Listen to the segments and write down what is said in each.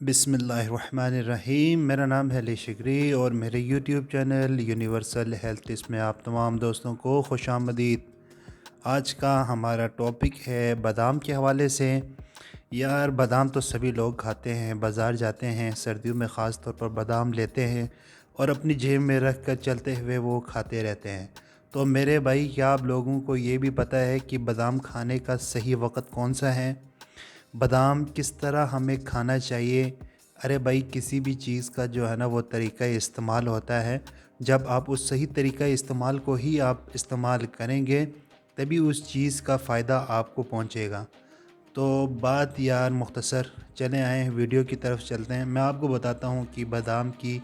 बिस्मिल्लाहिर्रहमानिर्रहीम। मेरा नाम है अली शिगरी और मेरे YouTube channel universal health tips में आप तमाम दोस्तों को खुशामदीद। आज का हमारा टॉपिक है बादाम के हवाले से। यार बादाम तो सभी लोग खाते हैं, बाज़ार जाते हैं, सर्दियों में ख़ास तौर पर बादाम लेते हैं और अपनी जेब में रख कर चलते हुए वो खाते रहते हैं। तो मेरे भाई, क्या आप लोगों को ये भी पता है कि बादाम खाने का सही वक़्त कौन सा है? बादाम किस तरह हमें खाना चाहिए? अरे भाई, किसी भी चीज़ का जो है ना वो तरीक़ा इस्तेमाल होता है। जब आप उस सही तरीक़ा इस्तेमाल को ही आप इस्तेमाल करेंगे तभी उस चीज़ का फ़ायदा आपको पहुंचेगा। तो बात यार मुख्तसर, चले आएँ वीडियो की तरफ चलते हैं। मैं आपको बताता हूँ कि बादाम की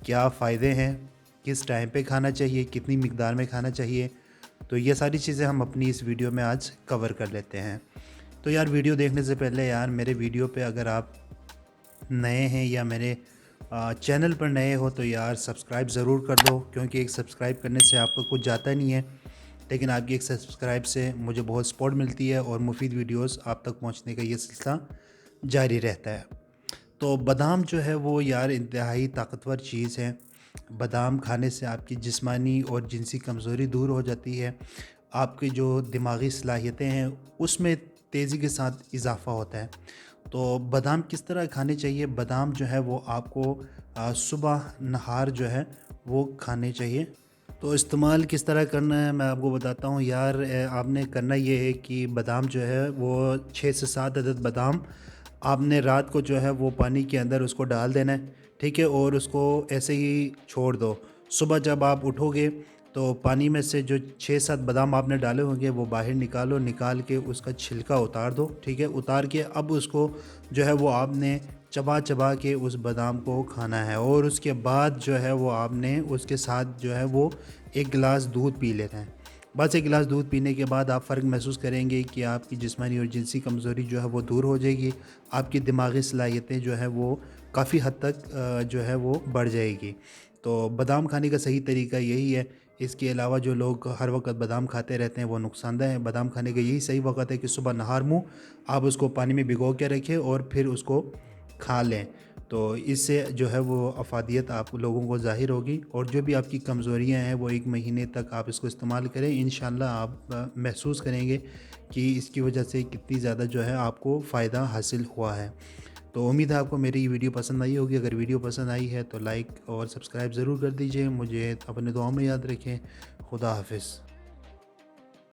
क्या फ़ायदे हैं, किस टाइम पे खाना चाहिए, कितनी मिक़दार में खाना चाहिए। तो ये सारी चीज़ें हम अपनी इस वीडियो में आज कवर कर लेते हैं। तो यार वीडियो देखने से पहले यार मेरे वीडियो पे अगर आप नए हैं या मेरे चैनल पर नए हो तो यार सब्सक्राइब ज़रूर कर दो, क्योंकि एक सब्सक्राइब करने से आपको कुछ जाता नहीं है, लेकिन आपकी एक सब्सक्राइब से मुझे बहुत सपोर्ट मिलती है और मुफीद वीडियोस आप तक पहुंचने का ये सिलसिला जारी रहता है। तो बादाम जो है वो यार इंतहाई ताकतवर चीज़ है। बादाम खाने से आपकी जिस्मानी और जिनसी कमज़ोरी दूर हो जाती है। आपकी जो दिमागी सलाहियतें हैं उसमें तेज़ी के साथ इजाफ़ा होता है। तो बादाम किस तरह खाने चाहिए? बादाम जो है वो आपको सुबह नहार जो है वो खाने चाहिए। तो इस्तेमाल किस तरह करना है मैं आपको बताता हूँ यार। आपने करना ये है कि बादाम जो है वो 6 से 7 अदद बादाम आपने रात को जो है वो पानी के अंदर उसको डाल देना है, ठीक है, और उसको ऐसे ही छोड़ दो। सुबह जब आप उठोगे तो पानी में से जो 6-7 बादाम आपने डाले होंगे वो बाहर निकालो, निकाल के उसका छिलका उतार दो, ठीक है। उतार के अब उसको जो है वो आपने चबा चबा के उस बादाम को खाना है, और उसके बाद जो है वो आपने उसके साथ जो है वो 1 गिलास दूध पी लेना है। बस 1 गिलास दूध पीने के बाद आप फ़र्क महसूस करेंगे कि आपकी जिस्मानी और जिनसी कमज़ोरी जो है वो दूर हो जाएगी। आपकी दिमागी सलाहियतें जो है वो काफ़ी हद तक जो है वो बढ़ जाएगी। तो बादाम खाने का सही तरीका यही है। इसके अलावा जो लोग हर वक्त बादाम खाते रहते हैं वो नुकसानदेह है। बादाम खाने का यही सही वक़्त है कि सुबह नहार मुँह आप उसको पानी में भिगो के रखें और फिर उसको खा लें। तो इससे जो है वो अफ़ादियत आप लोगों को ज़ाहिर होगी, और जो भी आपकी कमज़ोरियाँ हैं वो 1 महीने तक आप इसको इस्तेमाल करें। इंशाअल्लाह आप महसूस करेंगे कि इसकी वजह से कितनी ज़्यादा जो है आपको फ़ायदा हासिल हुआ है। तो उम्मीद है आपको मेरी वीडियो पसंद आई होगी। अगर वीडियो पसंद आई है तो लाइक और सब्सक्राइब ज़रूर कर दीजिए। मुझे अपने दुआओं में याद रखें। खुदा हाफ़िज़।